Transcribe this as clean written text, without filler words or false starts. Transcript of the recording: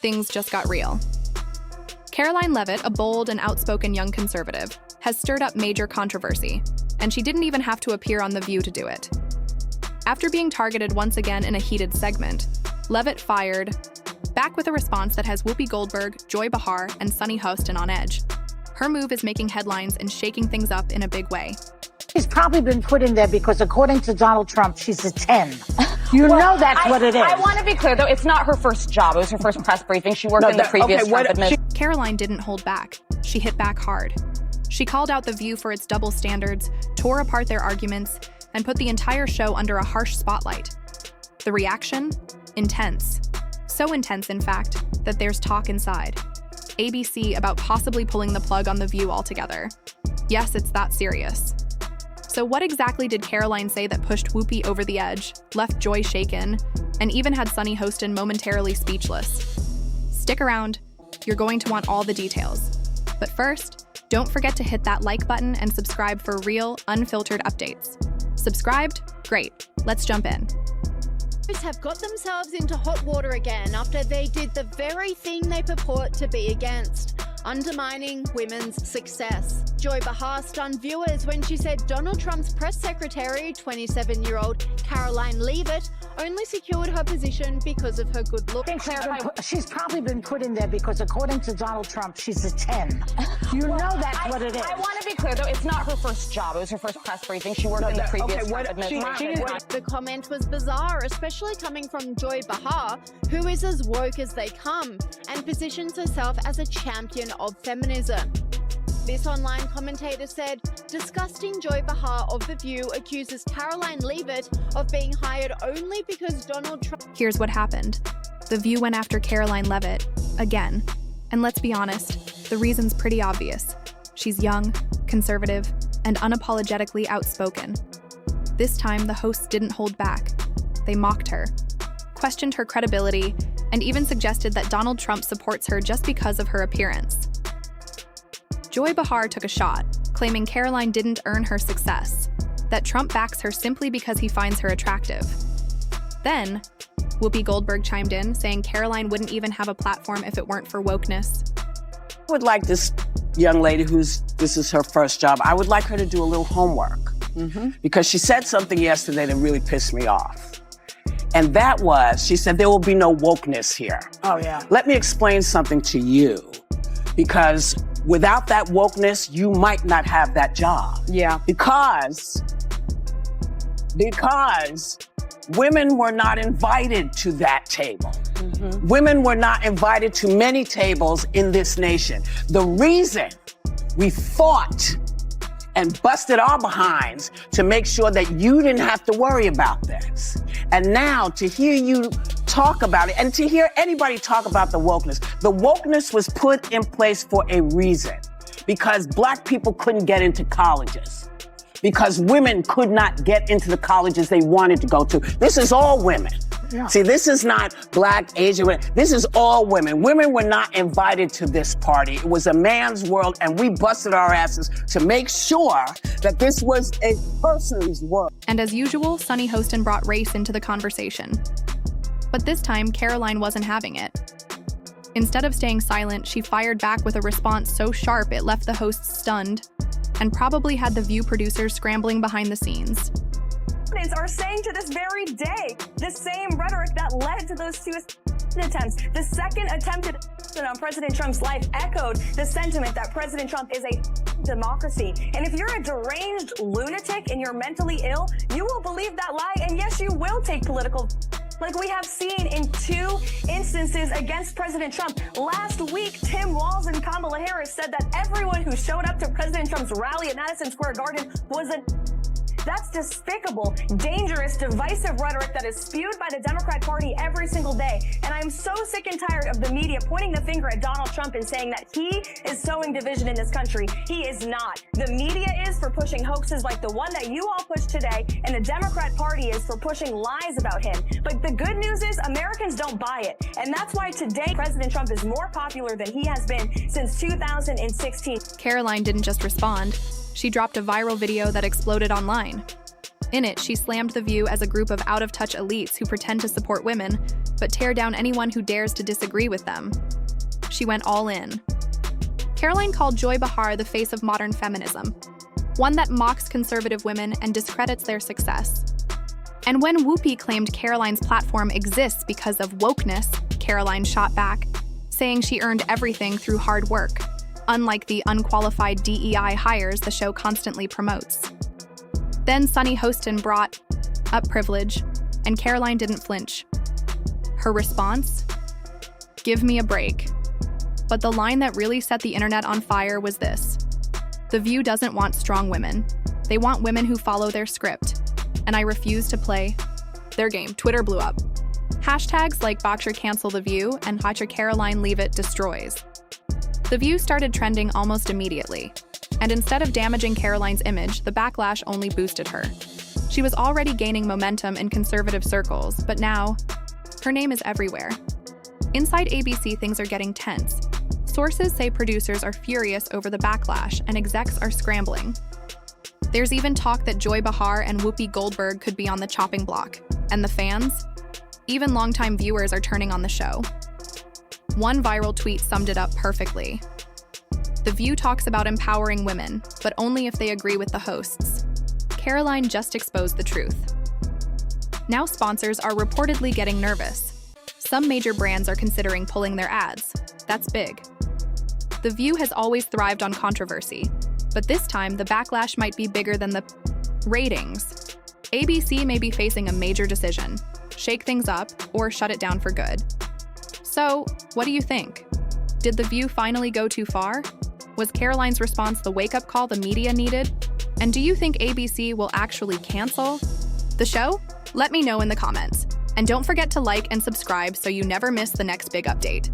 things just got real. Karoline Leavitt, a bold and outspoken young conservative, has stirred up major controversy, and she didn't even have to appear on The View to do it. After being targeted once again in a heated segment, Leavitt fired back with a response that has Whoopi Goldberg, Joy Behar, and Sunny Hostin on edge. Her move is making headlines and shaking things up in a big way. She's probably been put in there because, according to Donald Trump, she's a 10. You know that's what it is. I want to be clear, though. It's not her first job. It was her first press briefing. She worked in the previous Trump administration. Karoline didn't hold back. She hit back hard. She called out The View for its double standards, tore apart their arguments, and put the entire show under a harsh spotlight. The reaction? Intense. So intense, in fact, that there's talk inside ABC about possibly pulling the plug on The View altogether. Yes, it's that serious. So what exactly did Karoline say that pushed Whoopi over the edge, left Joy shaken, and even had Sunny Hostin momentarily speechless? Stick around, you're going to want all the details. But first, don't forget to hit that like button and subscribe for real, unfiltered updates. Subscribed? Great, let's jump in. Have got themselves into hot water again after they did the very thing they purport to be against, undermining women's success. Joy Behar stunned viewers when she said Donald Trump's press secretary, 27-year-old Karoline Leavitt, only secured her position because of her good looks. She's probably been put in there because, according to Donald Trump, she's a 10. You know that's what it is. I want to be clear, though. It's not her first job. It was her first press briefing. She worked in the previous Trump administration. The comment was bizarre, especially coming from Joy Behar, who is as woke as they come and positions herself as a champion of feminism. This online commentator said, disgusting Joy Behar of The View accuses Karoline Leavitt of being hired only because Donald Trump... Here's what happened. The View went after Karoline Leavitt, again. And let's be honest, the reason's pretty obvious. She's young, conservative, and unapologetically outspoken. This time, the hosts didn't hold back. They mocked her, questioned her credibility, and even suggested that Donald Trump supports her just because of her appearance. Joy Behar took a shot, claiming Karoline didn't earn her success, that Trump backs her simply because he finds her attractive. Then, Whoopi Goldberg chimed in, saying Karoline wouldn't even have a platform if it weren't for wokeness. I would like this young lady this is her first job, I would like her to do a little homework. Because she said something yesterday that really pissed me off. And that was, she said, there will be no wokeness here. Oh, yeah. Let me explain something to you. Because without that wokeness, you might not have that job. Yeah. Because women were not invited to that table. Women were not invited to many tables in this nation. The reason we fought and busted our behinds to make sure that you didn't have to worry about this. And now to hear you talk about it and to hear anybody talk about the wokeness was put in place for a reason. Because Black people couldn't get into colleges. Because women could not get into the colleges they wanted to go to. This is all women. Yeah. See, this is not Black, Asian women. This is all women. Women were not invited to this party. It was a man's world, and we busted our asses to make sure that this was a person's world. And as usual, Sunny Hostin brought race into the conversation. But this time, Karoline wasn't having it. Instead of staying silent, she fired back with a response so sharp it left the hosts stunned, and probably had The View producers scrambling behind the scenes. Are saying to this very day the same rhetoric that led to those two attempts. The second attempted on President Trump's life echoed the sentiment that President Trump is a democracy. And if you're a deranged lunatic and you're mentally ill, you will believe that lie, and yes, you will take political, like we have seen in 2 instances against President Trump. Last week, Tim Walz and Kamala Harris said that everyone who showed up to President Trump's rally at Madison Square Garden was a... That's despicable, dangerous, divisive rhetoric that is spewed by the Democrat Party every single day. And I am so sick and tired of the media pointing the finger at Donald Trump and saying that he is sowing division in this country. He is not. The media is for pushing hoaxes like the one that you all pushed today, and the Democrat Party is for pushing lies about him. But the good news is Americans don't buy it. And that's why today President Trump is more popular than he has been since 2016. Karoline didn't just respond. She dropped a viral video that exploded online. In it, she slammed The View as a group of out-of-touch elites who pretend to support women, but tear down anyone who dares to disagree with them. She went all in. Karoline called Joy Behar the face of modern feminism, one that mocks conservative women and discredits their success. And when Whoopi claimed Karoline's platform exists because of wokeness, Karoline shot back, saying she earned everything through hard work, unlike the unqualified DEI hires the show constantly promotes. Then Sunny Hostin brought up privilege, and Karoline didn't flinch. Her response? Give me a break. But the line that really set the internet on fire was this: The View doesn't want strong women. They want women who follow their script. And I refuse to play their game. Twitter blew up. Hashtags like Boxer Cancel The View and Karoline Leavitt Destroys. The View started trending almost immediately. And instead of damaging Karoline's image, the backlash only boosted her. She was already gaining momentum in conservative circles, but now, her name is everywhere. Inside ABC, things are getting tense. Sources say producers are furious over the backlash, and execs are scrambling. There's even talk that Joy Behar and Whoopi Goldberg could be on the chopping block. And the fans? Even longtime viewers are turning on the show. One viral tweet summed it up perfectly. The View talks about empowering women, but only if they agree with the hosts. Karoline just exposed the truth. Now sponsors are reportedly getting nervous. Some major brands are considering pulling their ads. That's big. The View has always thrived on controversy, but this time the backlash might be bigger than the ratings. ABC may be facing a major decision: shake things up or shut it down for good. So, what do you think? Did The View finally go too far? Was Karoline's response the wake-up call the media needed? And do you think ABC will actually cancel the show? Let me know in the comments. And don't forget to like and subscribe so you never miss the next big update.